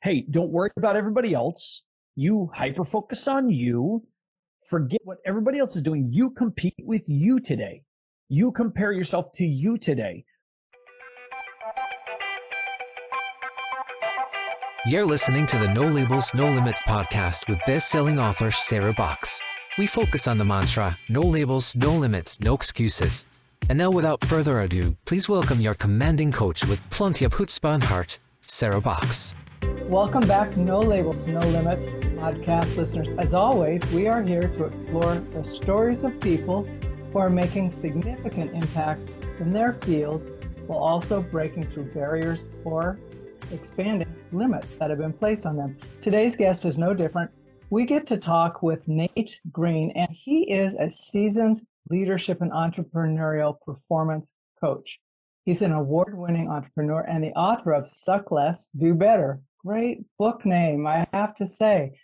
hey, don't worry about everybody else. You hyper focus on you. Forget what everybody else is doing. You compete with you today. You compare yourself to you today. You're listening to the No Labels, No Limits podcast with best-selling author Sarah Box. We focus on the mantra, no labels, no limits, no excuses. And now without further ado, please welcome your commanding coach with plenty of chutzpah and heart, Sarah Box. Welcome back to No Labels, No Limits podcast listeners. As always, we are here to explore the stories of people who are making significant impacts in their fields while also breaking through barriers or expanding limits that have been placed on them. Today's guest is no different. We get to talk with Nate Green, and he is a seasoned leadership and entrepreneurial performance coach. He's an award-winning entrepreneur and the author of Suck Less, Do Better. Great book name, I have to say.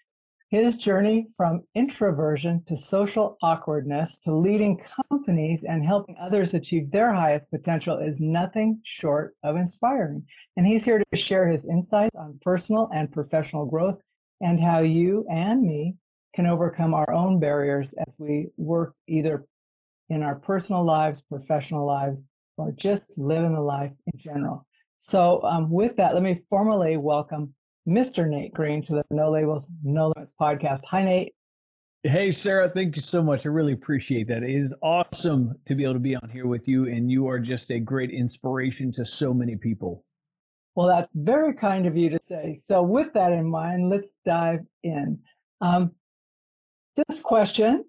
His journey from introversion to social awkwardness to leading companies and helping others achieve their highest potential is nothing short of inspiring. And he's here to share his insights on personal and professional growth and how you and me can overcome our own barriers as we work either in our personal lives, professional lives, or just living the life in general. So with that, let me formally welcome Mr. Nate Green to the No Labels, No Limits podcast. Hi, Nate. Hey, Sarah, thank you so much. I really appreciate that. It is awesome to be able to be on here with you, and you are just a great inspiration to so many people. Well, that's very kind of you to say. So with that in mind, let's dive in. This question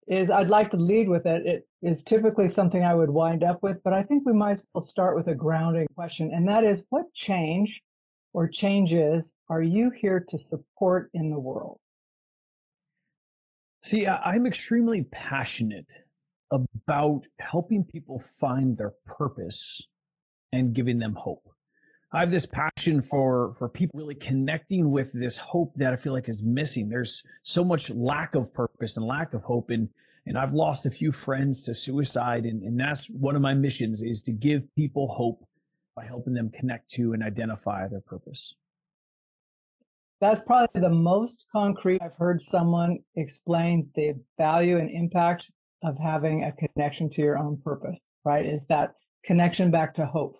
is, I'd like to lead with it. It is typically something I would wind up with, but I think we might as well start with a grounding question, and that is, what change or changes are you here to support in the world? See, I'm extremely passionate about helping people find their purpose and giving them hope. I have this passion for people really connecting with this hope that I feel like is missing. There's so much lack of purpose and lack of hope, and I've lost a few friends to suicide, and that's one of my missions, is to give people hope by helping them connect to and identify their purpose. That's probably the most concrete I've heard someone explain the value and impact of having a connection to your own purpose, right? Is that connection back to hope.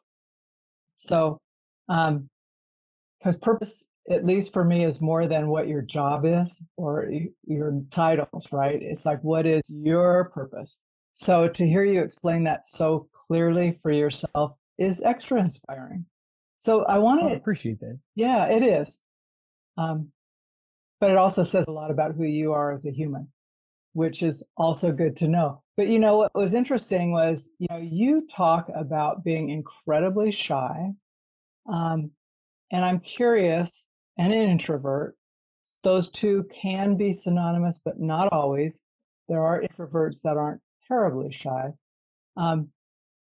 So, because purpose, at least for me, is more than what your job is or your titles, right? It's like, what is your purpose? So to hear you explain that so clearly for yourself is extra inspiring. So I want to appreciate that. Yeah, it is. But it also says a lot about who you are as a human, which is also good to know. But what was interesting was, you talk about being incredibly shy. And I'm curious, and an introvert, those two can be synonymous, but not always. There are introverts that aren't terribly shy.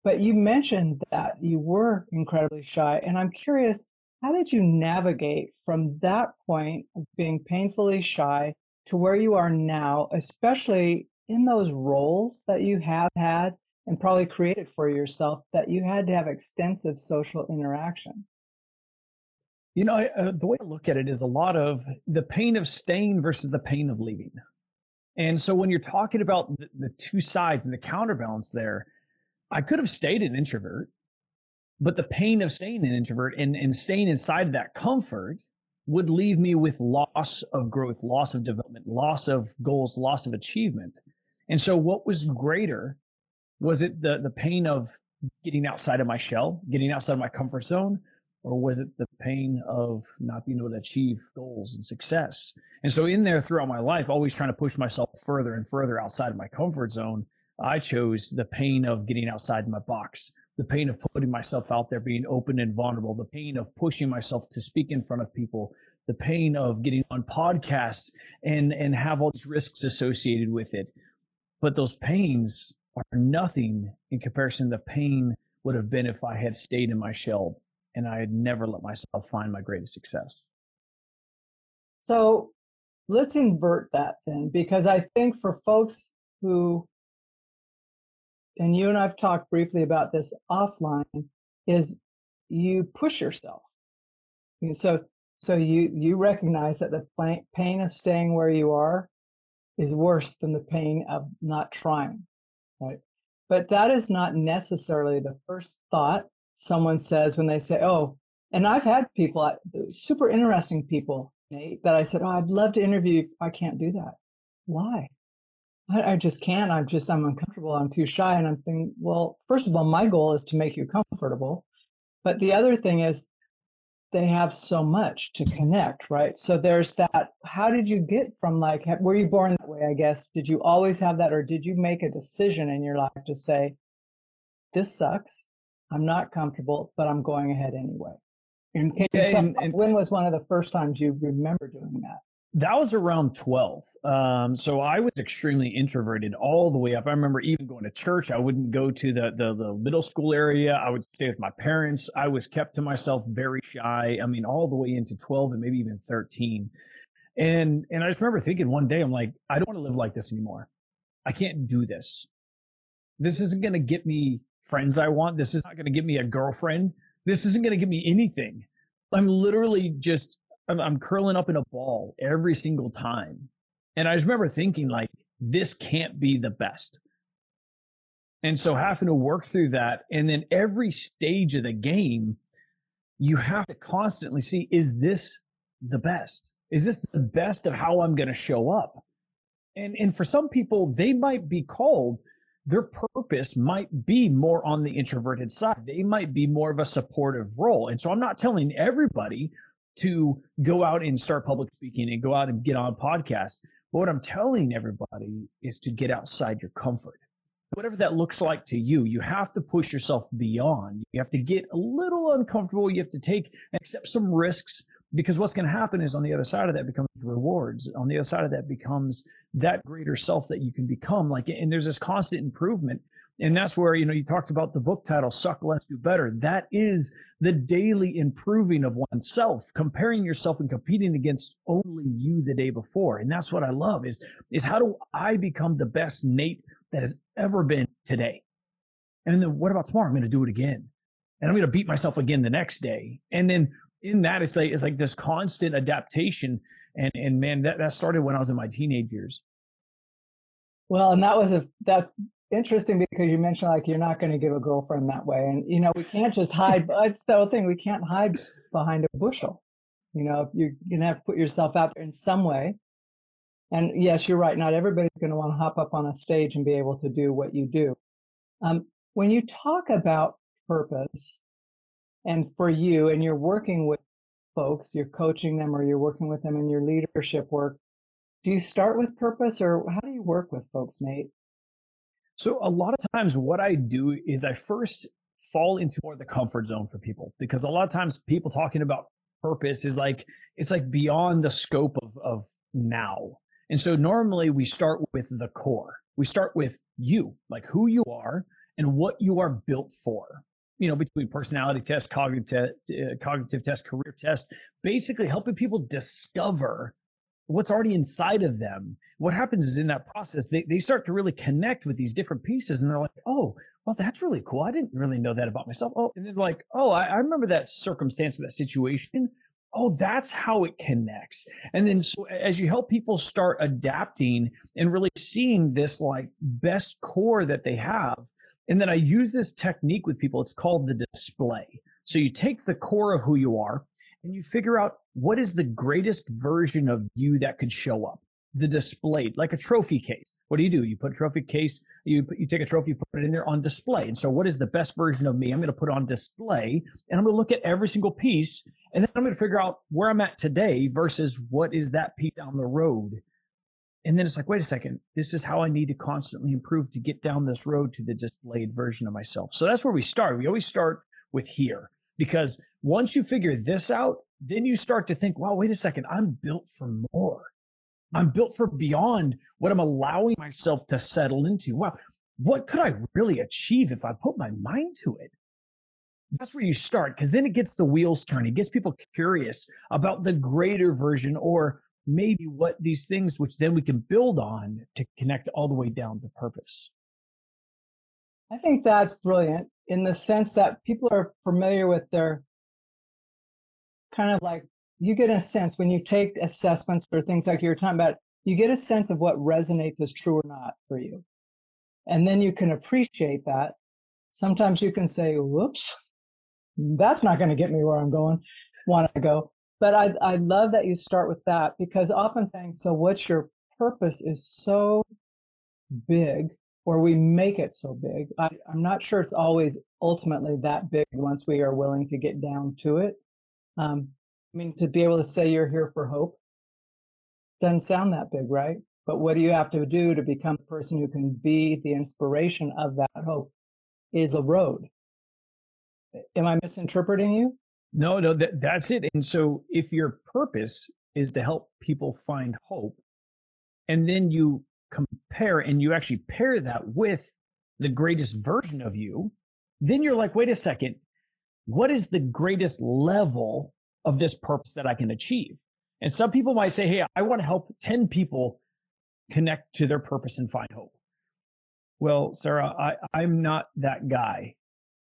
But you mentioned that you were incredibly shy, and I'm curious, how did you navigate from that point of being painfully shy to where you are now, especially in those roles that you have had and probably created for yourself that you had to have extensive social interaction? The way I look at it is a lot of the pain of staying versus the pain of leaving. And so when you're talking about the two sides and the counterbalance there, I could have stayed an introvert, but the pain of staying an introvert and staying inside of that comfort would leave me with loss of growth, loss of development, loss of goals, loss of achievement. And so what was greater? Was it the pain of getting outside of my shell, getting outside of my comfort zone? Or was it the pain of not being able to achieve goals and success? And so in there throughout my life, always trying to push myself further and further outside of my comfort zone, I chose the pain of getting outside my box, the pain of putting myself out there, being open and vulnerable, the pain of pushing myself to speak in front of people, the pain of getting on podcasts and have all these risks associated with it. But those pains are nothing in comparison to the pain would have been if I had stayed in my shell and I had never let myself find my greatest success. So let's invert that then, because I think for folks who, and you and I've talked briefly about this offline, is you push yourself. So you recognize that the pain of staying where you are is worse than the pain of not trying, right? But that is not necessarily the first thought someone says when they say, oh, and I've had people, super interesting people, Nate, that I said, oh, I'd love to interview you. I can't do that. Why? I just can't. I'm uncomfortable. I'm too shy. And I'm thinking, well, first of all, my goal is to make you comfortable. But the other thing is they have so much to connect, right? So there's that. How did you get from like, were you born that way, I guess? Did you always have that? Or did you make a decision in your life to say, this sucks. I'm not comfortable, but I'm going ahead anyway? And can you tell, when was one of the first times you remember doing that? That was around 12. So I was extremely introverted all the way up. I remember even going to church. I wouldn't go to the middle school area. I would stay with my parents. I was kept to myself, very shy. I mean, all the way into 12 and maybe even 13. And I just remember thinking one day, I'm like, I don't want to live like this anymore. I can't do this. This isn't going to get me friends I want. This is not going to get me a girlfriend. This isn't going to get me anything. I'm literally just, I'm curling up in a ball every single time. And I just remember thinking like, this can't be the best. And so having to work through that. And then every stage of the game, you have to constantly see, is this the best? Is this the best of how I'm going to show up? And for some people, they might be called, their purpose might be more on the introverted side. They might be more of a supportive role. And so I'm not telling everybody to go out and start public speaking and go out and get on podcasts. But what I'm telling everybody is to get outside your comfort. Whatever that looks like to you, you have to push yourself beyond. You have to get a little uncomfortable. You have to take and accept some risks, because what's going to happen is on the other side of that becomes rewards. On the other side of that becomes that greater self that you can become. Like, and there's this constant improvement. And that's where, you talked about the book title, Suck Less, Do Better. That is the daily improving of oneself, comparing yourself and competing against only you the day before. And that's what I love is how do I become the best Nate that has ever been today? And then what about tomorrow? I'm going to do it again. And I'm going to beat myself again the next day. And then in that, it's like this constant adaptation. And man, that started when I was in my teenage years. Well, and that's interesting, because you mentioned like you're not going to give a girlfriend that way. And, we can't just hide. It's the whole thing. We can't hide behind a bushel. You're going to have to put yourself out there in some way. And yes, you're right. Not everybody's going to want to hop up on a stage and be able to do what you do. When you talk about purpose, and for you, and you're working with folks, you're coaching them or you're working with them in your leadership work, do you start with purpose, or how do you work with folks, Nate? So a lot of times what I do is I first fall into more of the comfort zone for people, because a lot of times people talking about purpose is like, it's like beyond the scope of now. And so normally we start with the core. We start with you, like who you are and what you are built for. Between personality test, cognitive test, career test, basically helping people discover what's already inside of them. What happens is in that process, they start to really connect with these different pieces, and they're like, oh, well, that's really cool. I didn't really know that about myself. Oh, and then like, oh, I remember that circumstance or that situation. Oh, that's how it connects. And then so as you help people start adapting and really seeing this like best core that they have, and then I use this technique with people. It's called the display. So you take the core of who you are and you figure out what is the greatest version of you that could show up. The display, like a trophy case. What do? You put a trophy case, you take a trophy, put it in there on display. And so what is the best version of me? I'm going to put it on display, and I'm going to look at every single piece, and then I'm going to figure out where I'm at today versus what is that piece down the road. And then it's like, wait a second, this is how I need to constantly improve to get down this road to the displayed version of myself. So that's where we start. We always start with here, because once you figure this out, then you start to think, wow, wait a second, I'm built for more. I'm built for beyond what I'm allowing myself to settle into. Wow, what could I really achieve if I put my mind to it? That's where you start, because then it gets the wheels turning. It gets people curious about the greater version, or maybe what these things, which then we can build on to connect all the way down to purpose. I think that's brilliant in the sense that people are familiar with their kind of like you get a sense when you take assessments for things like you're talking about, you get a sense of what resonates as true or not for you. And then you can appreciate that. Sometimes you can say, whoops, that's not going to get me where I'm want to go. But I love that you start with that, because often saying, so what's your purpose, is so big, or we make it so big. I'm not sure it's always ultimately that big once we are willing to get down to it. I mean, to be able to say you're here for hope doesn't sound that big, right? But what do you have to do to become the person who can be the inspiration of that hope is a road. Am I misinterpreting you? No, that's it. And so if your purpose is to help people find hope, and then you compare and you actually pair that with the greatest version of you, then you're like, wait a second, what is the greatest level of this purpose that I can achieve? And some people might say, hey, I want to help 10 people connect to their purpose and find hope. Well, Sarah, I'm not that guy.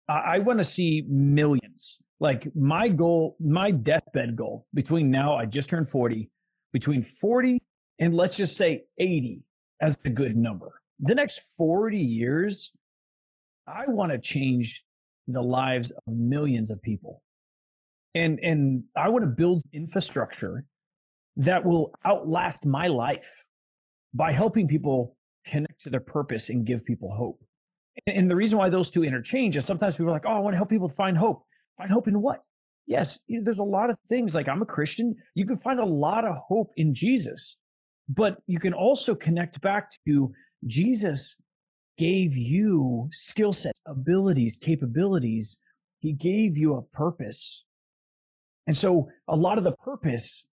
I want to see millions. Like my goal, my deathbed goal between now, I just turned 40, between 40 and let's just say 80 as a good number. The next 40 years, I want to change the lives of millions of people. And I want to build infrastructure that will outlast my life by helping people connect to their purpose and give people hope. And the reason why those two interchange is sometimes people are like, oh, I want to help people find hope. Find hope in what? Yes, there's a lot of things. Like, I'm a Christian. You can find a lot of hope in Jesus, but you can also connect back to Jesus gave you skill sets, abilities, capabilities. He gave you a purpose. And so a lot of the purpose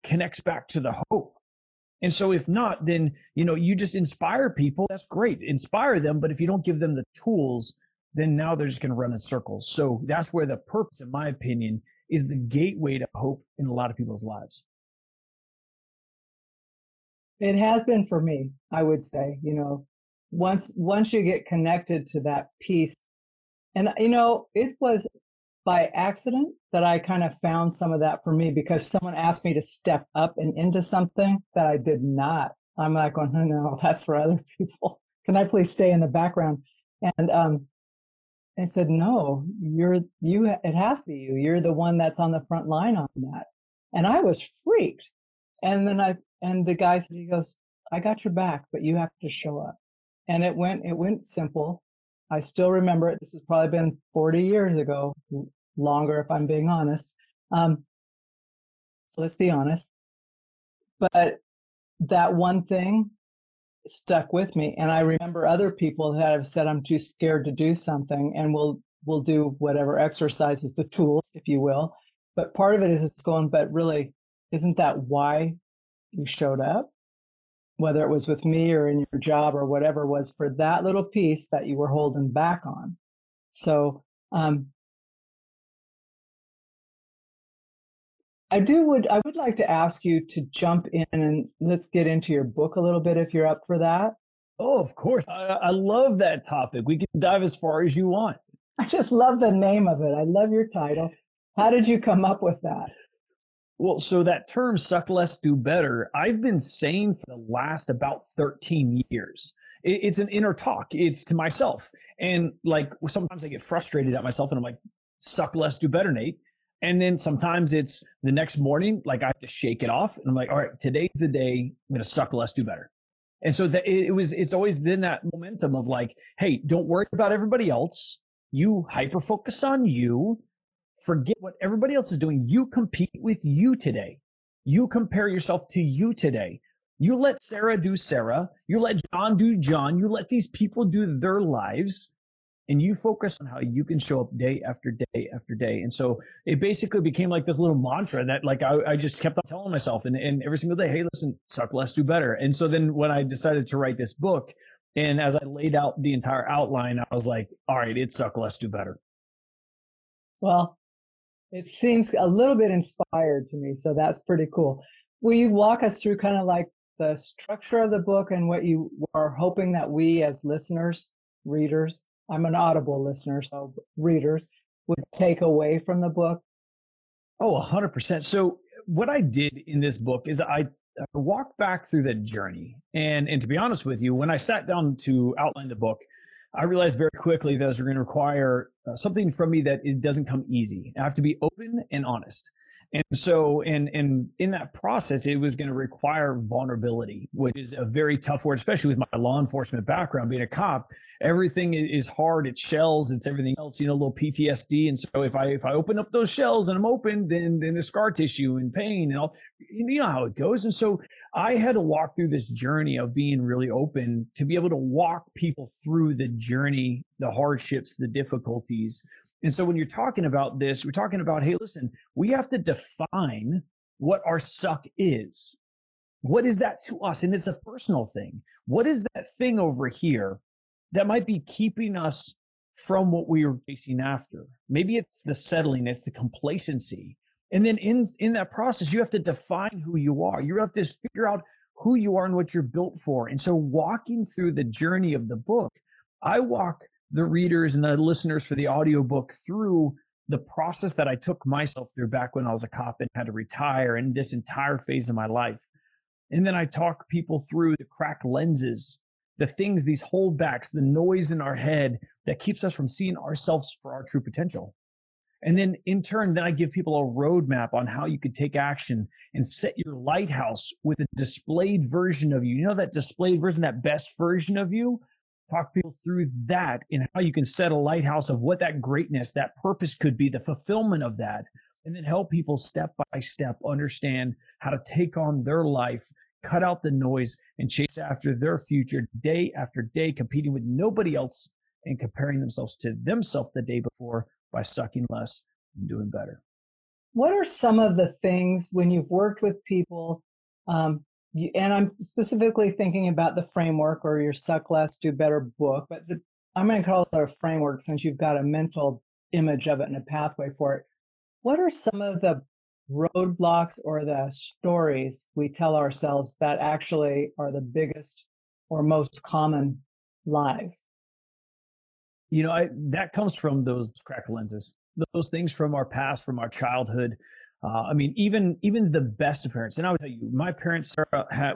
connects back to the hope. And so if not, then, you just inspire people. That's great. Inspire them. But if you don't give them the tools, then now they're just going to run in circles. So that's where the purpose, in my opinion, is the gateway to hope in a lot of people's lives. It has been for me, I would say, once you get connected to that piece, and, it was by accident that I kind of found some of that for me, because someone asked me to step up and into something that I did not. I'm like, oh, no, that's for other people. Can I please stay in the background? And I said, no, it has to be you. You're the one that's on the front line on that. And I was freaked. And then the guy said, he goes, I got your back, but you have to show up. And it went simple. I still remember it. This has probably been 40 years ago, longer if I'm being honest. So let's be honest. But that one thing stuck with me. And I remember other people that have said, I'm too scared to do something, and we'll do whatever exercises, the tools, if you will. But part of it is it's going, but really, isn't that why you showed up? Whether it was with me or in your job or whatever, was for that little piece that you were holding back on. So I would like to ask you to jump in and let's get into your book a little bit, if you're up for that. Oh, of course. I love that topic. We can dive as far as you want. I just love the name of it. I love your title. How did you come up with that? Well, so that term, suck less, do better, I've been saying for the last about 13 years. It's an inner talk. It's to myself. And like, sometimes I get frustrated at myself and I'm like, suck less, do better, Nate. And then sometimes it's the next morning, like I have to shake it off. And I'm like, all right, today's the day I'm going to suck less, do better. And so it's always been that momentum of like, hey, don't worry about everybody else. You hyper focus on you. Forget what everybody else is doing. You compete with you today. You compare yourself to you today. You let Sarah do Sarah. You let John do John. You let these people do their lives. And you focus on how you can show up day after day after day. And so it basically became like this little mantra that like I just kept on telling myself and every single day, hey, listen, suck less, do better. And so then when I decided to write this book, and as I laid out the entire outline, I was like, all right, it's suck less, do better. Well, it seems a little bit inspired to me, so that's pretty cool. Will you walk us through kind of like the structure of the book and what you are hoping that we as listeners, readers, I'm an Audible listener, so readers would take away from the book? Oh, 100%. So what I did in this book is I walked back through the journey. And to be honest with you, when I sat down to outline the book, I realized very quickly that it was going to require something from me that it doesn't come easy. I have to be open and honest. And so, and in that process, it was going to require vulnerability, which is a very tough word, especially with my law enforcement background, being a cop. Everything is hard. It's shells. It's everything else, a little PTSD. And so if I open up those shells and I'm open, then there's scar tissue and pain and all, you know how it goes. And so I had to walk through this journey of being really open to be able to walk people through the journey, the hardships, the difficulties. And so when you're talking about this, we're talking about, hey, listen, we have to define what our suck is. What is that to us? And it's a personal thing. What is that thing over here that might be keeping us from what we are chasing after? Maybe it's the settling, it's the complacency. And then in that process, you have to define who you are. You have to figure out who you are and what you're built for. And so walking through the journey of the book, I walk the readers and the listeners for the audiobook through the process that I took myself through back when I was a cop and had to retire, and this entire phase of my life. And then I talk people through the cracked lenses, the things, these holdbacks, the noise in our head that keeps us from seeing ourselves for our true potential. And then in turn, then I give people a roadmap on how you could take action and set your lighthouse with a displayed version of you. You know, that displayed version, that best version of you? Talk people through that and how you can set a lighthouse of what that greatness, that purpose could be, the fulfillment of that, and then help people step by step understand how to take on their life, cut out the noise, and chase after their future day after day, competing with nobody else and comparing themselves to themselves the day before by sucking less and doing better. What are some of the things when you've worked with people, and I'm specifically thinking about the framework or your Suck Less, Do Better book, but I'm going to call it a framework since you've got a mental image of it and a pathway for it. What are some of the roadblocks or the stories we tell ourselves that actually are the biggest or most common lies? That comes from those cracked lenses, those things from our past, from our childhood. Even the best of parents, and I would tell you, my parents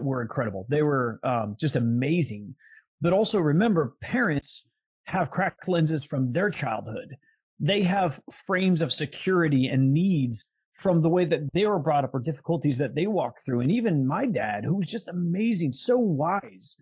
were incredible. They were just amazing. But also remember, parents have cracked lenses from their childhood. They have frames of security and needs from the way that they were brought up or difficulties that they walked through. And even my dad, who was just amazing, so wise,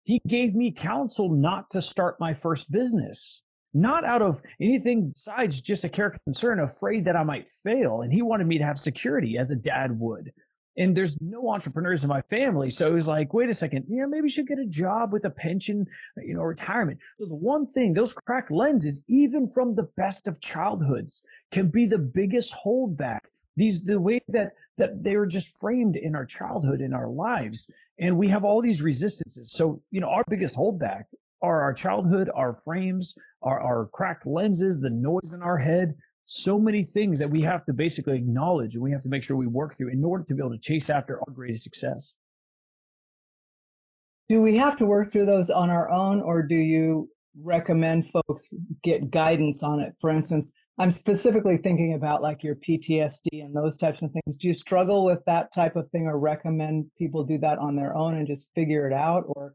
he gave me counsel not to start my first business. Not out of anything besides just a care concern, afraid that I might fail. And he wanted me to have security as a dad would. And there's no entrepreneurs in my family. So it was like, wait a second, maybe you should get a job with a pension, retirement. So the one thing, those cracked lenses, even from the best of childhoods, can be the biggest holdback. The way that they were just framed in our childhood, in our lives. And we have all these resistances. So, our biggest holdback are our childhood, our frames, our cracked lenses, the noise in our head, so many things that we have to basically acknowledge and we have to make sure we work through in order to be able to chase after our greatest success. Do we have to work through those on our own, or do you recommend folks get guidance on it? For instance, I'm specifically thinking about like your PTSD and those types of things. Do you struggle with that type of thing or recommend people do that on their own and just figure it out? Or,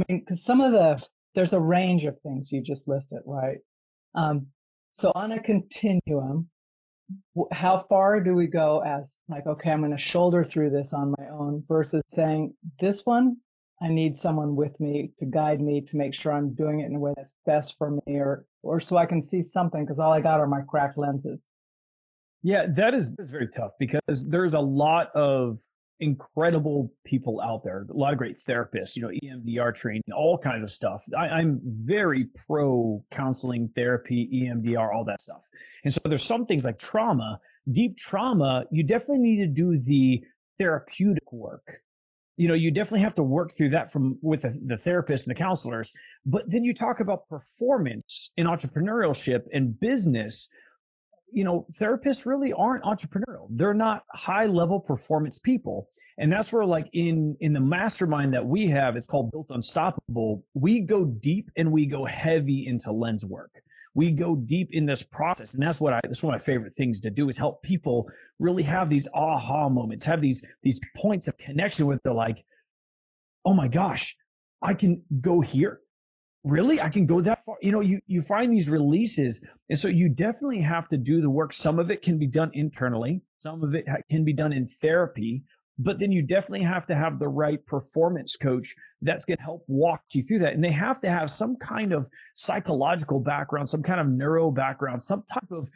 because there's a range of things you just listed, right? So on a continuum, how far do we go as like, okay, I'm going to shoulder through this on my own versus saying this one, I need someone with me to guide me to make sure I'm doing it in a way that's best for me or so I can see something because all I got are my cracked lenses. Yeah, that's very tough because there's a lot of incredible people out there, a lot of great therapists, EMDR training, all kinds of stuff. I'm very pro counseling, therapy, EMDR, all that stuff. And so there's some things like trauma, deep trauma, you definitely need to do the therapeutic work. You definitely have to work through that with the therapist and the counselors. But then you talk about performance in entrepreneurship and business. Therapists really aren't entrepreneurial. They're not high level performance people. And that's where like in the mastermind that we have, it's called Built Unstoppable. We go deep and we go heavy into lens work. We go deep in this process. And that's one of my favorite things to do, is help people really have these aha moments, have these points of connection with, they're like, oh my gosh, I can go here. Really? I can go that far? You find these releases. And so you definitely have to do the work. Some of it can be done internally. Some of it can be done in therapy. But then you definitely have to have the right performance coach that's going to help walk you through that. And they have to have some kind of psychological background, some kind of neuro background, some type of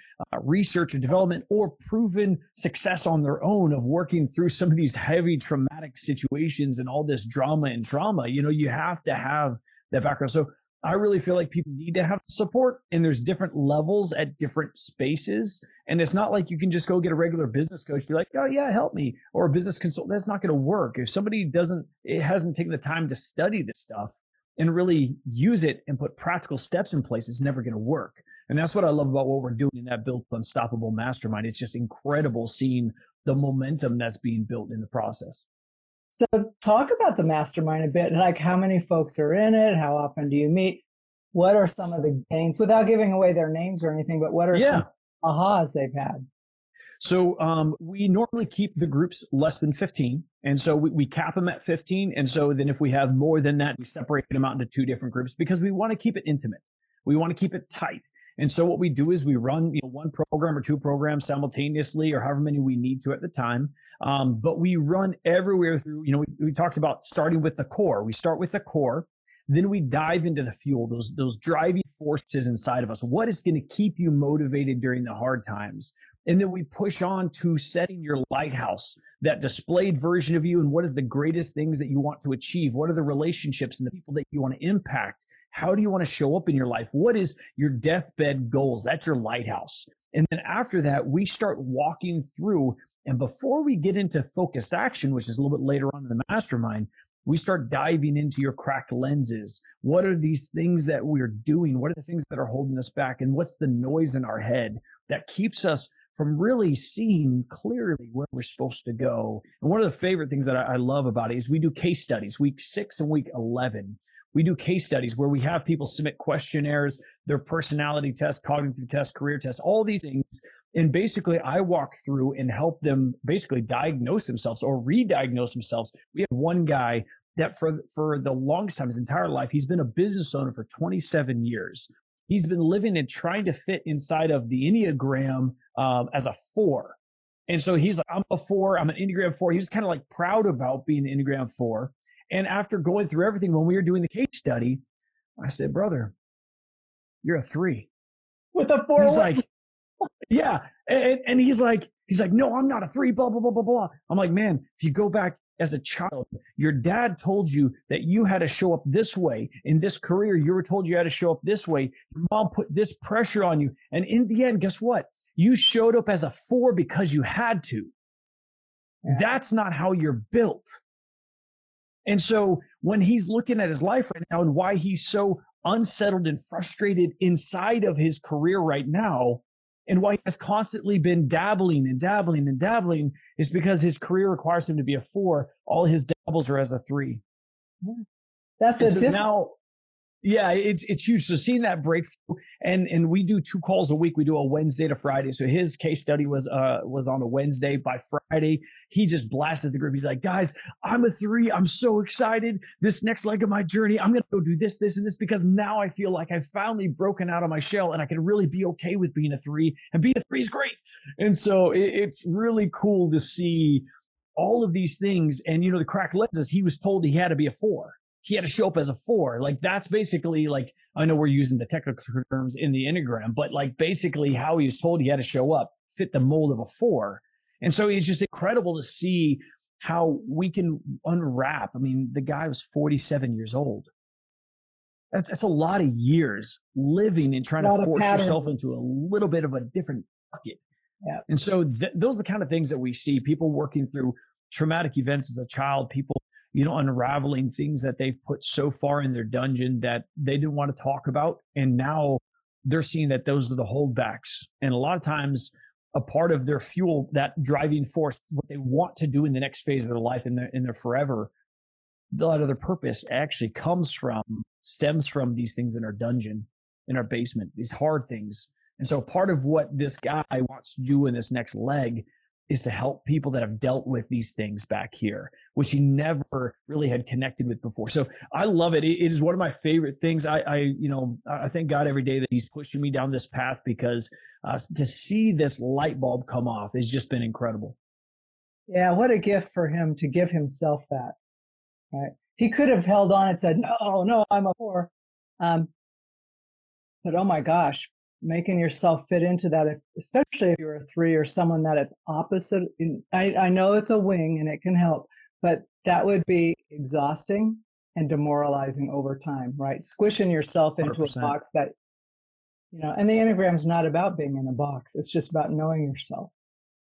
research or development, or proven success on their own of working through some of these heavy traumatic situations and all this drama and trauma. You have to have that background. So I really feel like people need to have support, and there's different levels at different spaces. And it's not like you can just go get a regular business coach, be like, oh yeah, help me, or a business consultant. That's not going to work. If somebody hasn't taken the time to study this stuff and really use it and put practical steps in place, it's never going to work. And that's what I love about what we're doing in that Built Unstoppable Mastermind. It's just incredible seeing the momentum that's being built in the process. So talk about the mastermind a bit, like how many folks are in it? How often do you meet? What are some of the gains, without giving away their names or anything, but what are some ahas they've had? So we normally keep the groups less than 15. And so we cap them at 15. And so then if we have more than that, we separate them out into 2 different groups, because we want to keep it intimate. We want to keep it tight. And so what we do is we run 1 program or 2 programs simultaneously, or however many we need to at the time. But we run everywhere through, we talked about starting with the core. We start with the core, then we dive into the fuel, those driving forces inside of us. What is going to keep you motivated during the hard times? And then we push on to setting your lighthouse, that displayed version of you, and what is the greatest things that you want to achieve? What are the relationships and the people that you want to impact? How do you want to show up in your life? What is your deathbed goals? That's your lighthouse. And then after that, we start walking through. And before we get into focused action, which is a little bit later on in the mastermind, we start diving into your cracked lenses. What are these things that we're doing? What are the things that are holding us back? And what's the noise in our head that keeps us from really seeing clearly where we're supposed to go? And one of the favorite things that I love about it is we do case studies, week 6 and week 11. We do case studies where we have people submit questionnaires, their personality tests, cognitive tests, career tests, all these things. And basically, I walk through and help them basically diagnose themselves or re-diagnose themselves. We have one guy that for the longest time, his entire life, he's been a business owner for 27 years. He's been living and trying to fit inside of the Enneagram as a 4. And so he's like, I'm a 4, I'm an Enneagram 4. He was kind of like proud about being an Enneagram 4. And after going through everything, when we were doing the case study, I said, brother, you're a 3. With a 4? He's like, yeah. And he's like, no, I'm not a 3, blah, blah, blah, blah, blah. I'm like, man, if you go back as a child, your dad told you that you had to show up this way. In this career, you were told you had to show up this way. Your mom put this pressure on you. And in the end, guess what? You showed up as a 4 because you had to. Yeah. That's not how you're built. And so when he's looking at his life right now and why he's so unsettled and frustrated inside of his career right now, and why he has constantly been dabbling is because his career requires him to be a 4. All his dabbles are as a 3. That's a different. Now, yeah, it's huge. So seeing that breakthrough, and we do 2 calls a week. We do a Wednesday to Friday. So his case study was on a Wednesday. By Friday, he just blasted the group. He's like, guys, I'm a 3. I'm so excited. This next leg of my journey, I'm going to go do this, this, and this, because now I feel like I've finally broken out of my shell and I can really be okay with being a 3, and being a 3 is great. And so it's really cool to see all of these things. And, the cracked lenses, he was told he had to be a 4. He had to show up as a 4. Like, that's basically, like, I know we're using the technical terms in the Enneagram, but like basically how he was told he had to show up fit the mold of a 4. And so it's just incredible to see how we can unwrap. I mean, the guy was 47 years old. That's a lot of years living and trying to force yourself into a little bit of a different bucket. Yeah. And so those are the kind of things that we see, people working through traumatic events as a child, people unraveling things that they've put so far in their dungeon that they didn't want to talk about. And now they're seeing that those are the holdbacks. And a lot of times a part of their fuel, that driving force, what they want to do in the next phase of their life, in their forever, a lot of their purpose actually stems from these things in our dungeon. in our basement, these hard things. And so part of what this guy wants to do in this next leg is to help people that have dealt with these things back here, which he never really had connected with before. So I love it. It is one of my favorite things. I thank God every day that he's pushing me down this path, because to see this light bulb come off has just been incredible. Yeah, what a gift for him to give himself that, right? He could have held on and said, no, I'm a 4. But oh my gosh, making yourself fit into that, especially if you're a 3 or someone that it's opposite. I know it's a wing and it can help, but that would be exhausting and demoralizing over time, right? Squishing yourself into 100%. a box that, and the Enneagram's not about being in a box. It's just about knowing yourself.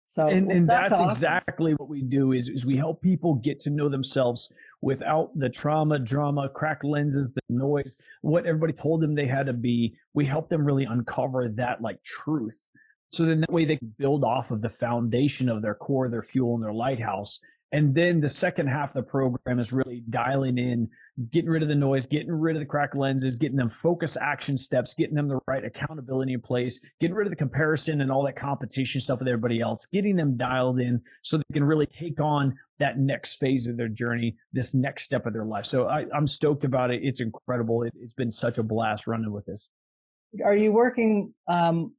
So, and that's awesome. exactly what we do is we help people get to know themselves without the trauma, drama, cracked lenses, the noise, what everybody told them they had to be. We help them really uncover that like truth. So then that way they can build off of the foundation of their core, their fuel, and their lighthouse. And then the second half of the program is really dialing in, getting rid of the noise, getting rid of the cracked lenses, getting them focused action steps, getting them the right accountability in place, getting rid of the comparison and all that competition stuff with everybody else, getting them dialed in so they can really take on that next phase of their journey, this next step of their life. So I'm stoked about it. It's incredible. It's been such a blast running with this. Are you working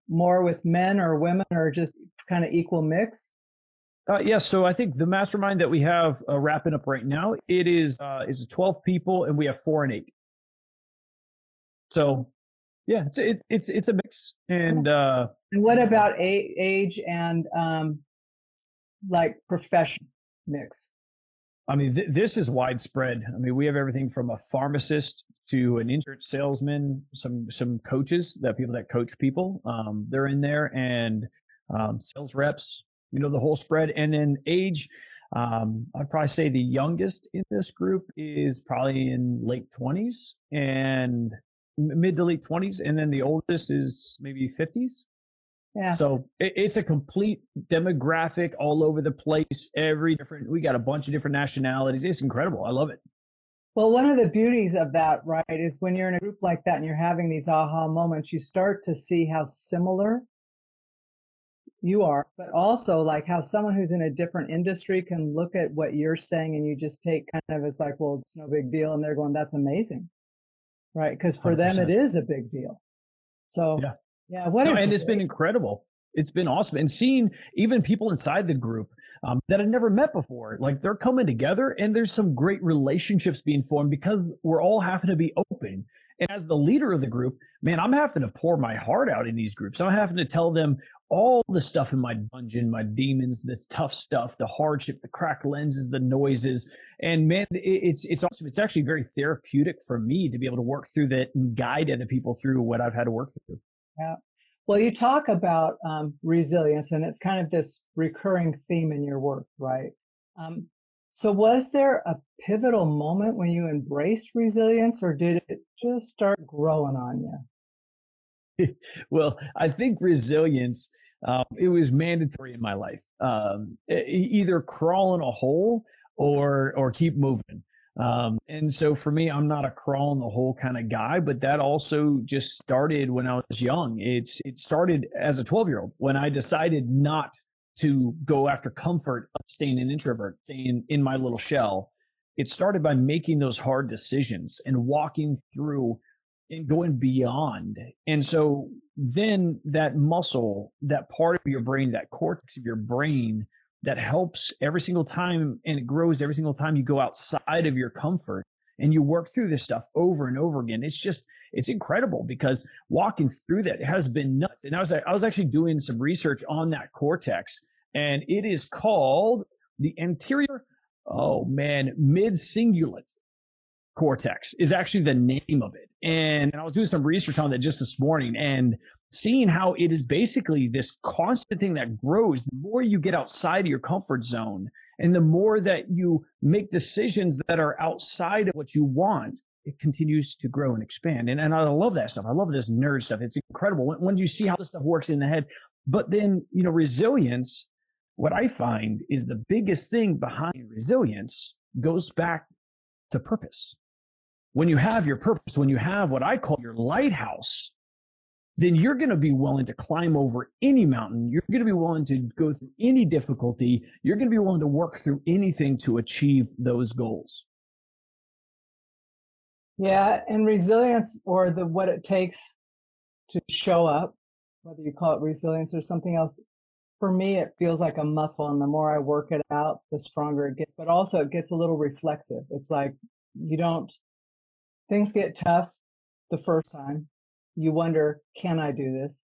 more with men or women, or just kind of equal mix? Yes. So I think the mastermind that we have wrapping up right now, it is 12 people, and we have 4 and 8. So yeah, it's a mix. And what about age and like profession mix? I mean, this is widespread. I mean, we have everything from a pharmacist to an insurance salesman, some coaches, people that coach people. They're in there, and sales reps. The whole spread. And then age, I'd probably say the youngest in this group is probably in late 20s and mid to late 20s. And then the oldest is maybe 50s. Yeah. So it's a complete demographic all over the place. We got a bunch of different nationalities. It's incredible. I love it. Well, one of the beauties of that, right, is when you're in a group like that and you're having these aha moments, you start to see how similar you are, but also like how someone who's in a different industry can look at what you're saying and you just take kind of as like, well, it's no big deal. And they're going, that's amazing. Right. Because for 100%. Them, it is a big deal. So yeah. And it's been incredible. It's been awesome. And seeing even people inside the group that I've never met before, like they're coming together and there's some great relationships being formed because we're all having to be open. And as the leader of the group, man, I'm having to pour my heart out in these groups. I'm having to tell them all the stuff in my dungeon, my demons, the tough stuff, the hardship, the cracked lenses, the noises. And man, it's awesome. It's actually very therapeutic for me to be able to work through that and guide other people through what I've had to work through. Yeah. Well, you talk about resilience, and it's kind of this recurring theme in your work, right? So was there a pivotal moment when you embraced resilience, or did it just start growing on you? Well, I think resilience, it was mandatory in my life. Either crawl in a hole or keep moving. And so for me, I'm not a crawl in the hole kind of guy, but that also just started when I was young. It started as a 12-year-old when I decided not to go after comfort of staying an introvert, staying in my little shell. It started by making those hard decisions and walking through and going beyond. And so then that muscle, that part of your brain, that cortex of your brain that helps every single time, and it grows every single time you go outside of your comfort and you work through this stuff over and over again. It's incredible because walking through that has been nuts. And I was actually doing some research on that cortex, and it is called the anterior, mid-cingulate cortex is actually the name of it. And I was doing some research on that just this morning and seeing how it is basically this constant thing that grows. The more you get outside of your comfort zone and the more that you make decisions that are outside of what you want, it continues to grow and expand. And I love that stuff. I love this nerd stuff. It's incredible when you see how this stuff works in the head. But then, resilience, what I find is the biggest thing behind resilience goes back to purpose. When you have your purpose, when you have what I call your lighthouse, then you're going to be willing to climb over any mountain. You're going to be willing to go through any difficulty. You're going to be willing to work through anything to achieve those goals. Yeah, and resilience, or what it takes to show up, whether you call it resilience or something else, for me, it feels like a muscle, and the more I work it out, the stronger it gets. But also it gets a little reflexive. It's like things get tough the first time. You wonder, can I do this?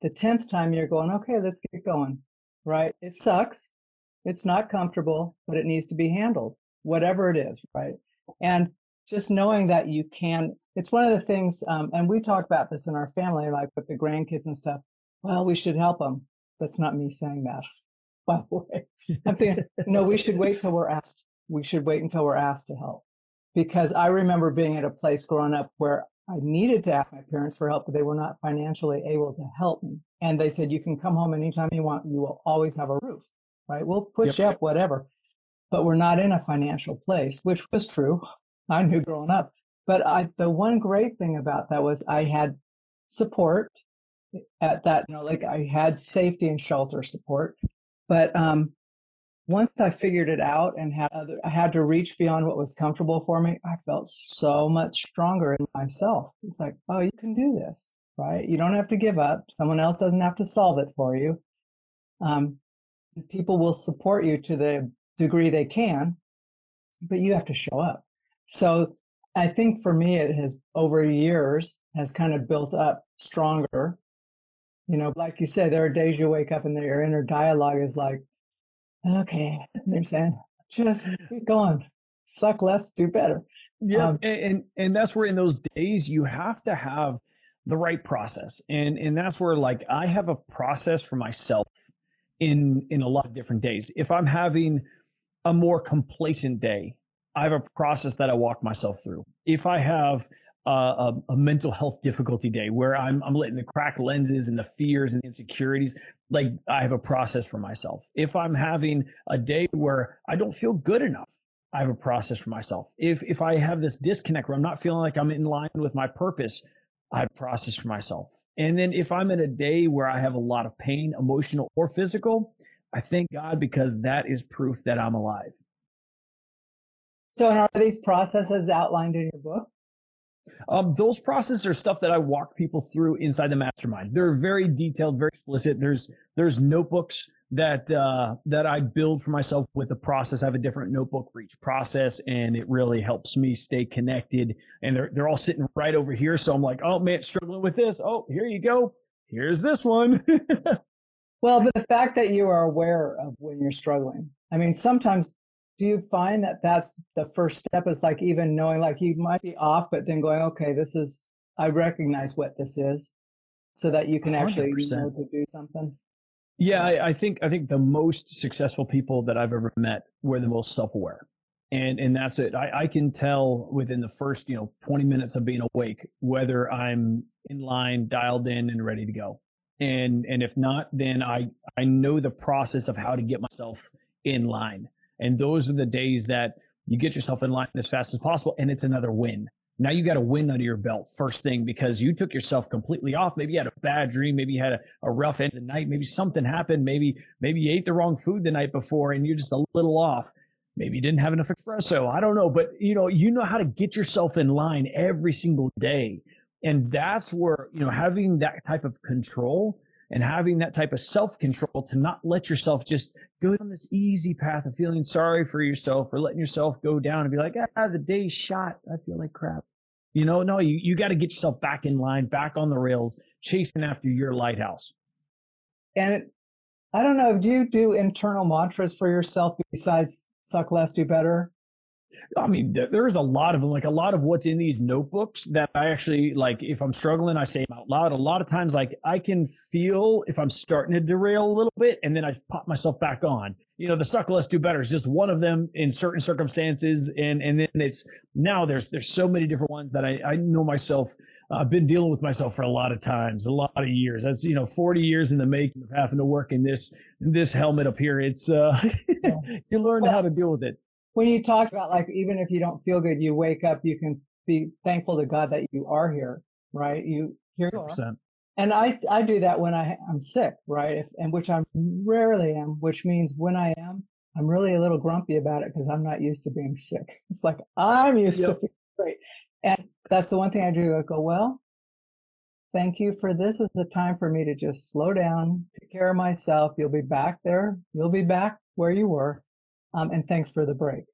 The 10th time you're going, okay, let's get going, right? It sucks. It's not comfortable, but it needs to be handled, whatever it is, right? And just knowing that you can, it's one of the things, and we talk about this in our family, like with the grandkids and stuff. Well, we should help them. That's not me saying that, by the way. I'm thinking, no, we should wait till we're asked. We should wait until we're asked to help. Because I remember being at a place growing up where I needed to ask my parents for help, but they were not financially able to help me. And they said, you can come home anytime you want. You will always have a roof, right? We'll push you up, whatever. But we're not in a financial place, which was true. I knew growing up. But the one great thing about that was I had support at that, like I had safety and shelter support. But once I figured it out and I had to reach beyond what was comfortable for me, I felt so much stronger in myself. It's like, oh, you can do this, right? You don't have to give up. Someone else doesn't have to solve it for you. People will support you to the degree they can, but you have to show up. So I think for me, it has over years has kind of built up stronger. Like you said, there are days you wake up and your inner dialogue is like, okay, they're saying, just keep going, suck less, do better. Yeah, and that's where in those days you have to have the right process, and that's where like I have a process for myself in a lot of different days. If I'm having a more complacent day, I have a process that I walk myself through. If I have a mental health difficulty day where I'm letting the cracked lenses and the fears and insecurities, like I have a process for myself. If I'm having a day where I don't feel good enough, I have a process for myself. If I have this disconnect where I'm not feeling like I'm in line with my purpose, I have a process for myself. And then if I'm in a day where I have a lot of pain, emotional or physical, I thank God, because that is proof that I'm alive. So are these processes outlined in your book? Those processes are stuff that I walk people through inside the mastermind. They're very detailed, very explicit. There's notebooks that I build for myself with the process. I have a different notebook for each process, and it really helps me stay connected. And they're all sitting right over here. So I'm like, oh man, struggling with this. Oh, here you go. Here's this one. Well, but the fact that you are aware of when you're struggling. I mean, sometimes do you find that that's the first step, is like even knowing like you might be off, but then going, okay, I recognize what this is, so that you can actually know to do something? Yeah, I think the most successful people that I've ever met were the most self-aware. And that's it. I can tell within the first, 20 minutes of being awake, whether I'm in line, dialed in and ready to go. And if not, then I know the process of how to get myself in line. And those are the days that you get yourself in line as fast as possible, and it's another win. Now you got a win under your belt first thing, because you took yourself completely off. Maybe you had a bad dream. Maybe you had a rough end of the night. Maybe something happened. Maybe you ate the wrong food the night before and you're just a little off. Maybe you didn't have enough espresso. I don't know. But, you know how to get yourself in line every single day. And that's where, having that type of control and having that type of self-control to not let yourself just go down this easy path of feeling sorry for yourself or letting yourself go down and be like, the day's shot. I feel like crap. No, you got to get yourself back in line, back on the rails, chasing after your lighthouse. And I don't know, do you do internal mantras for yourself besides suck less, do better? I mean, there's a lot of them, like a lot of what's in these notebooks that I actually, like, if I'm struggling, I say them out loud. A lot of times, like, I can feel if I'm starting to derail a little bit, and then I pop myself back on. The suck less, do better is just one of them in certain circumstances. And then now there's so many different ones that I know myself. I've been dealing with myself for a lot of times, a lot of years. That's, 40 years in the making of having to work in this helmet up here. It's, you learn how to deal with it. When you talk about, like, even if you don't feel good, you wake up, you can be thankful to God that you are here, right? Here you are. And I do that when I'm sick, right? And which I rarely am, which means when I am, I'm really a little grumpy about it because I'm not used to being sick. It's like I'm used to being great. And that's the one thing I do. I go, well, thank you for this is the time for me to just slow down, take care of myself. You'll be back there. You'll be back where you were. And thanks for the break.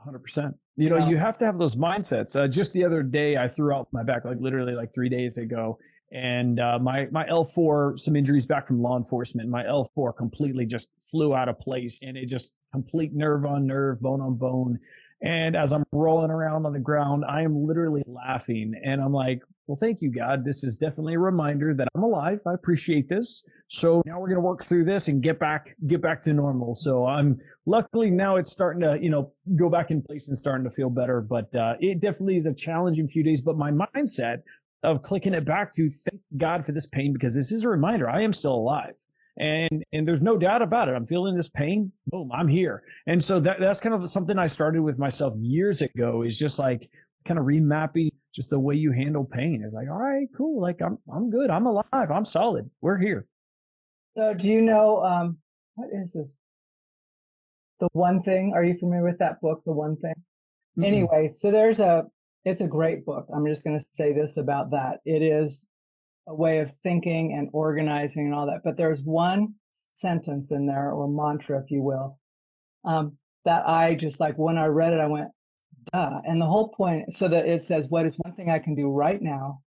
100%. You have to have those mindsets. Just the other day, I threw out my back, like literally like 3 days ago. And my L4, some injuries back from law enforcement, my L4 completely just flew out of place, and it just complete nerve on nerve, bone on bone. And as I'm rolling around on the ground, I am literally laughing. And I'm like, well, thank you, God. This is definitely a reminder that I'm alive. I appreciate this. So now we're going to work through this and get back to normal. So I'm luckily now it's starting to, go back in place and starting to feel better. But it definitely is a challenging few days. But my mindset of clicking it back to thank God for this pain, because this is a reminder I am still alive. And there's no doubt about it. I'm feeling this pain. Boom, I'm here. And so that's kind of something I started with myself years ago, is just like kind of remapping just the way you handle pain. It's like, all right, cool. Like I'm good. I'm alive. I'm solid. We're here. So do you know, what is this? The One Thing. Are you familiar with that book, The One Thing? Mm-hmm. Anyway, so it's a great book. I'm just going to say this about that. It is a way of thinking and organizing and all that. But there's one sentence in there, or mantra, if you will, that I just like, when I read it, I went, duh. And the whole point, so that it says, what is one thing I can do right now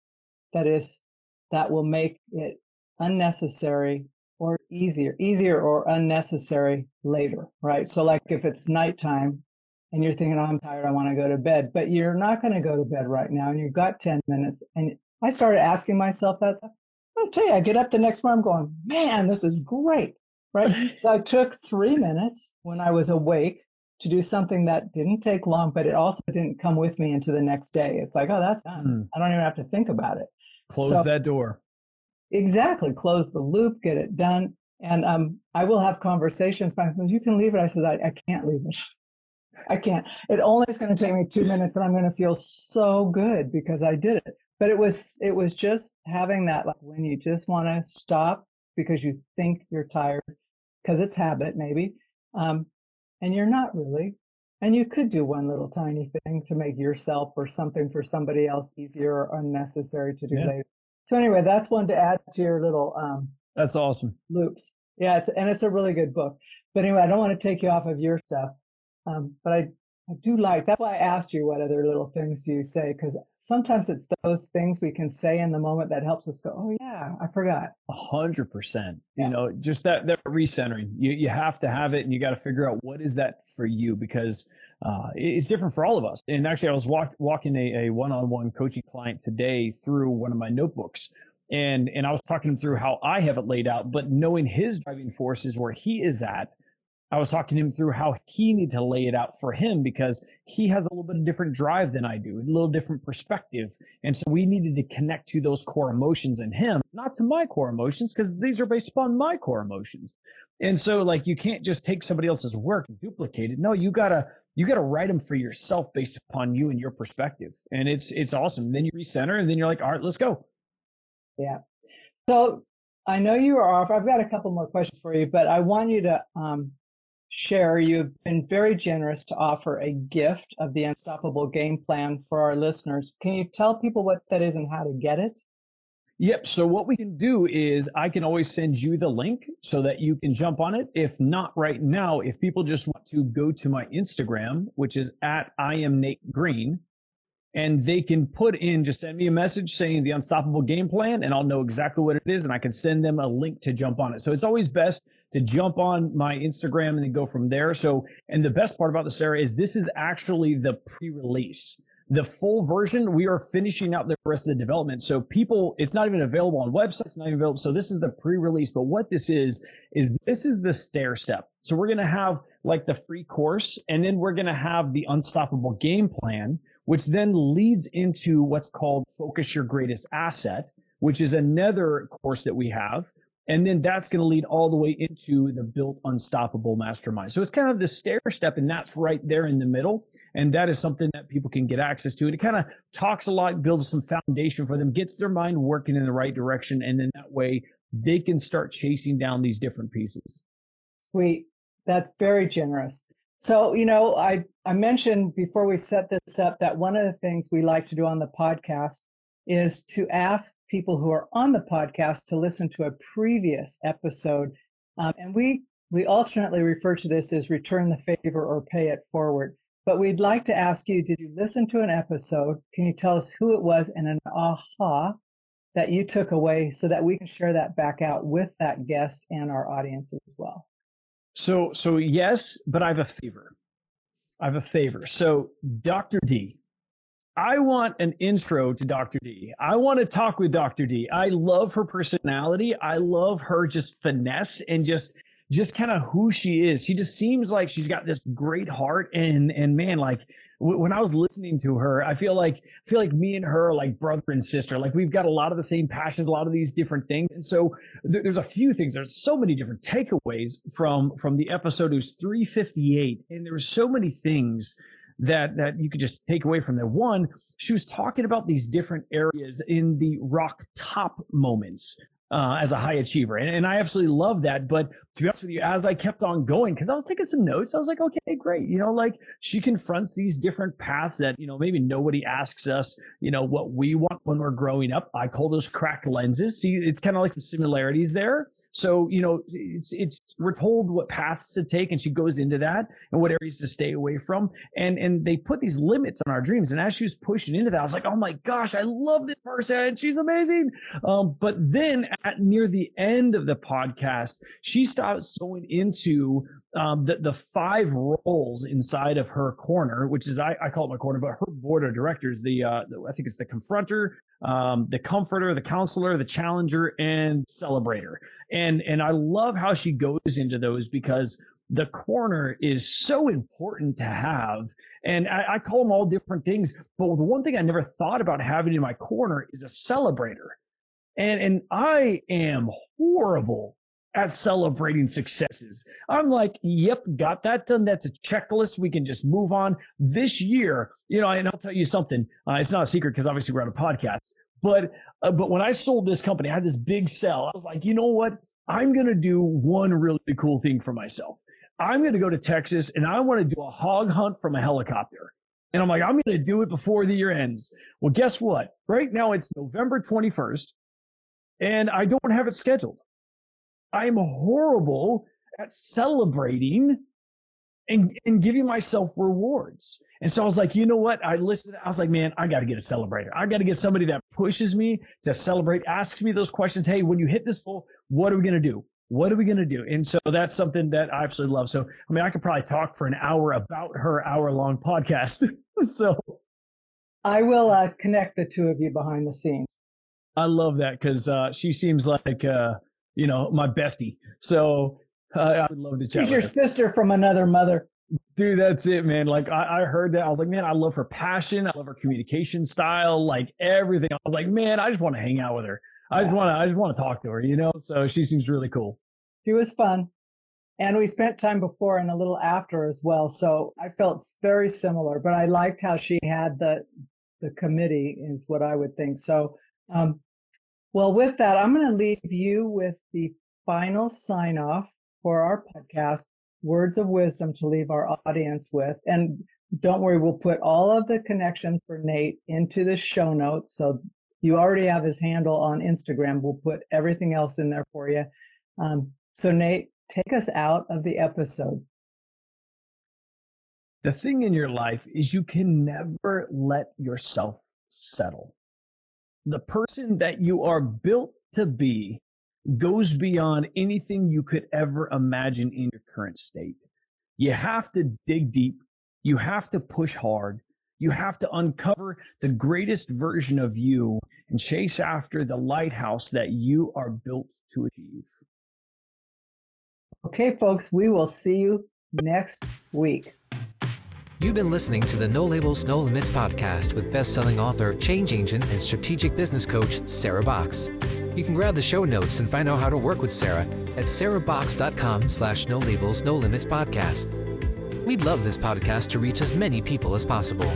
that will make it unnecessary or easier or unnecessary later, right? So like if it's nighttime and you're thinking, oh, I'm tired, I want to go to bed, but you're not going to go to bed right now, and you've got 10 minutes. And I started asking myself that stuff. I'll tell you, I get up the next morning going, man, this is great, right? So I took 3 minutes when I was awake to do something that didn't take long, but it also didn't come with me into the next day. It's like, oh, that's done. I don't even have to think about it. Close that door. Exactly. Close the loop, get it done. And I will have conversations. You can leave it. I said, I can't leave it. I can't. It only is going to take me 2 minutes, and I'm going to feel so good because I did it. But it was just having that, like when you just want to stop because you think you're tired, because it's habit maybe, and you're not really. And you could do one little tiny thing to make yourself or something for somebody else easier or unnecessary to do later. So anyway, that's one to add to your little that's awesome. Loops. Yeah, it's a really good book. But anyway, I don't want to take you off of your stuff. But I do like, that's why I asked you what other little things do you say, because sometimes it's those things we can say in the moment that helps us go, oh yeah, I forgot. 100%. Just that recentering. You have to have it, and you got to figure out what is that for you, because it's different for all of us. And actually, I was walking a one-on-one coaching client today through one of my notebooks. And I was talking him through how I have it laid out, but knowing his driving forces where he is at, I was talking to him through how he needs to lay it out for him, because he has a little bit of different drive than I do, a little different perspective. And so we needed to connect to those core emotions in him, not to my core emotions, because these are based upon my core emotions. And so like, you can't just take somebody else's work and duplicate it. No, you gotta write them for yourself based upon you and your perspective. And it's awesome. Then you recenter, and then you're like, all right, let's go. Yeah. So I know you are off. I've got a couple more questions for you, but I want you to, share, you've been very generous to offer a gift of the Unstoppable Game Plan for our listeners. Can you tell people what that is and how to get it? Yep. So what we can do is I can always send you the link so that you can jump on it. If not right now, if people just want to go to my Instagram, which is at I am Nate Green, and they can put in, just send me a message saying the Unstoppable Game Plan, and I'll know exactly what it is, and I can send them a link to jump on it. So it's always best to jump on my Instagram and then go from there. So, and the best part about this, Sarah, is this is actually the pre-release. The full version, we are finishing out the rest of the development. So people, it's not even available on websites, not even available. So this is the pre-release. But what this is this is the stair step. So we're going to have like the free course, and then we're going to have the Unstoppable Game Plan, which then leads into what's called Focus Your Greatest Asset, which is another course that we have. And then that's going to lead all the way into the Built Unstoppable Mastermind. So it's kind of the stair step, and that's right there in the middle. And that is something that people can get access to. And it kind of talks a lot, builds some foundation for them, gets their mind working in the right direction. And then that way they can start chasing down these different pieces. Sweet. That's very generous. So, I mentioned before we set this up that one of the things we like to do on the podcast is to ask people who are on the podcast to listen to a previous episode. And we alternately refer to this as return the favor or pay it forward. But we'd like to ask you, did you listen to an episode? Can you tell us who it was and an aha that you took away so that we can share that back out with that guest and our audience as well? So yes, but I have a favor. So Dr. D, I want an intro to Dr. D. I want to talk with Dr. D. I love her personality. I love her just finesse and just kind of who she is. She just seems like she's got this great heart. And man, like when I was listening to her, I feel like me and her are like brother and sister. Like we've got a lot of the same passions, a lot of these different things. And so there's a few things. There's so many different takeaways from the episode. It was 358. And there were so many things that you could just take away from that. One, she was talking about these different areas in the rock top moments as a high achiever. And I absolutely love that. But to be honest with you, as I kept on going, because I was taking some notes, I was like, okay, great. Like she confronts these different paths that, maybe nobody asks us, what we want when we're growing up. I call those cracked lenses. See, it's kind of like some similarities there. So, we're told what paths to take, and she goes into that and what areas to stay away from. And they put these limits on our dreams. And as she was pushing into that, I was like, oh my gosh, I love this person. She's amazing. But then near the end of the podcast, she starts going into the 5 roles inside of her corner, which is, I call it my corner, but her board of directors, I think it's the confronter, the comforter, the counselor, the challenger, and celebrator. And I love how she goes into those because the corner is so important to have. And I call them all different things. But the one thing I never thought about having in my corner is a celebrator. And I am horrible at celebrating successes. I'm like, yep, got that done. That's a checklist. We can just move on. This year, and I'll tell you something. It's not a secret because obviously we're on a podcast. But when I sold this company, I had this big sell. I was like, you know what? I'm going to do one really cool thing for myself. I'm going to go to Texas and I want to do a hog hunt from a helicopter. And I'm like, I'm going to do it before the year ends. Well, guess what? Right now it's November 21st and I don't have it scheduled. I'm horrible at celebrating and giving myself rewards. And so I was like, you know what? I listened. I was like, man, I got to get a celebrator. I got to get somebody that pushes me to celebrate, asks me those questions. Hey, when you hit this goal, what are we going to do? What are we going to do? And so that's something that I absolutely love. So, I mean, I could probably talk for an hour about her hour-long podcast. So I will connect the two of you behind the scenes. I love that because she seems like, my bestie. So I would love to chat with her. She's your sister from another mother. Dude, that's it, man. Like I heard that. I was like, man, I love her passion. I love her communication style, like everything. I was like, man, I just want to hang out with her. I just want to talk to her, So she seems really cool. She was fun. And we spent time before and a little after as well. So I felt very similar, but I liked how she had the committee is what I would think. So, well, with that, I'm going to leave you with the final sign off for our podcast, words of wisdom to leave our audience with. And don't worry, we'll put all of the connections for Nate into the show notes. So you already have his handle on Instagram. We'll put everything else in there for you. So Nate, take us out of the episode. The thing in your life is you can never let yourself settle. The person that you are built to be goes beyond anything you could ever imagine in your current state. You have to dig deep. You have to push hard. You have to uncover the greatest version of you and chase after the lighthouse that you are built to achieve. Okay, folks, we will see you next week. You've been listening to the No Labels, No Limits podcast with best-selling author, change agent, and strategic business coach, Sarah Box. You can grab the show notes and find out how to work with Sarah at sarahbox.com/no labels, no limits podcast. We'd love this podcast to reach as many people as possible.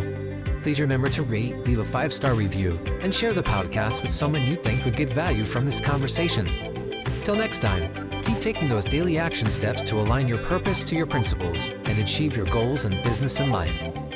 Please remember to rate, leave a 5-star review, and share the podcast with someone you think would get value from this conversation. Till next time, keep taking those daily action steps to align your purpose to your principles and achieve your goals in business and life.